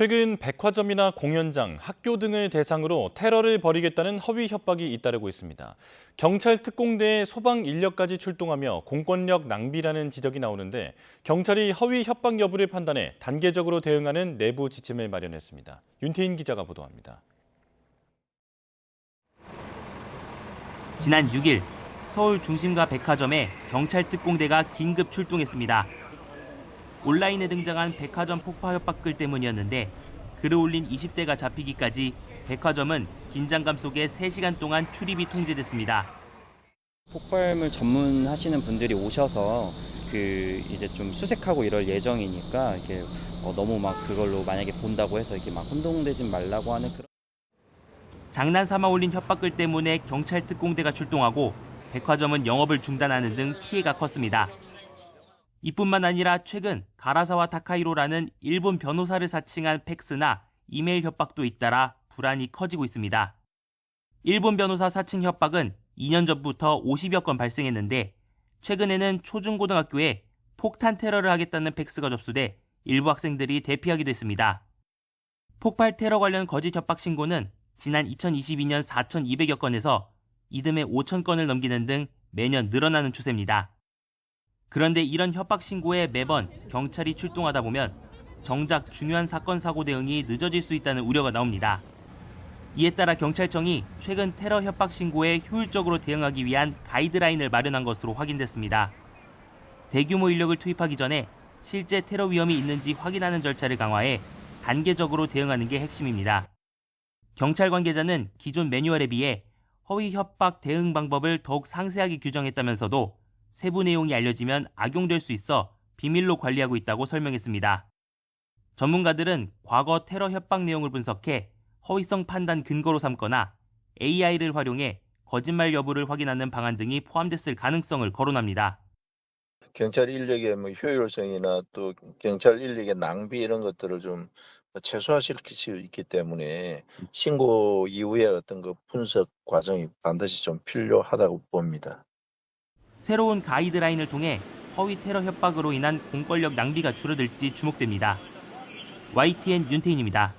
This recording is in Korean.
최근 백화점이나 공연장, 학교 등을 대상으로 테러를 벌이겠다는 허위 협박이 잇따르고 있습니다. 경찰 특공대에 소방 인력까지 출동하며 공권력 낭비라는 지적이 나오는데 경찰이 허위 협박 여부를 판단해 단계적으로 대응하는 내부 지침을 마련했습니다. 윤태인 기자가 보도합니다. 지난 6일 서울 중심가 백화점에 경찰 특공대가 긴급 출동했습니다. 온라인에 등장한 백화점 폭파 협박글 때문이었는데 글을 올린 20대가 잡히기까지 백화점은 긴장감 속에 3시간 동안 출입이 통제됐습니다. 폭발물 전문하시는 분들이 오셔서 이제 좀 수색하고 이럴 예정이니까 이렇게 너무 막 그걸로 만약에 본다고 해서 이렇게 막 혼동되지 말라고 하는 그런. 장난삼아 올린 협박글 때문에 경찰 특공대가 출동하고 백화점은 영업을 중단하는 등 피해가 컸습니다. 이뿐만 아니라 최근 가라사와 타카히로라는 일본 변호사를 사칭한 팩스나 이메일 협박도 잇따라 불안이 커지고 있습니다. 일본 변호사 사칭 협박은 2년 전부터 50여 건 발생했는데 최근에는 초중고등학교에 폭탄 테러를 하겠다는 팩스가 접수돼 일부 학생들이 대피하기도 했습니다. 폭발 테러 관련 거짓 협박 신고는 지난 2022년 4,200여 건에서 이듬해 5,000건을 넘기는 등 매년 늘어나는 추세입니다. 그런데 이런 협박 신고에 매번 경찰이 출동하다 보면 정작 중요한 사건 사고 대응이 늦어질 수 있다는 우려가 나옵니다. 이에 따라 경찰청이 최근 테러 협박 신고에 효율적으로 대응하기 위한 가이드라인을 마련한 것으로 확인됐습니다. 대규모 인력을 투입하기 전에 실제 테러 위험이 있는지 확인하는 절차를 강화해 단계적으로 대응하는 게 핵심입니다. 경찰 관계자는 기존 매뉴얼에 비해 허위 협박 대응 방법을 더욱 상세하게 규정했다면서도 세부 내용이 알려지면 악용될 수 있어 비밀로 관리하고 있다고 설명했습니다. 전문가들은 과거 테러 협박 내용을 분석해 허위성 판단 근거로 삼거나 AI를 활용해 거짓말 여부를 확인하는 방안 등이 포함됐을 가능성을 거론합니다. 경찰 인력의 효율성이나 또 경찰 인력의 낭비 이런 것들을 좀 최소화시킬 수 있기 때문에 신고 이후에 어떤 그 분석 과정이 반드시 좀 필요하다고 봅니다. 새로운 가이드라인을 통해 허위 테러 협박으로 인한 공권력 낭비가 줄어들지 주목됩니다. YTN 윤태인입니다.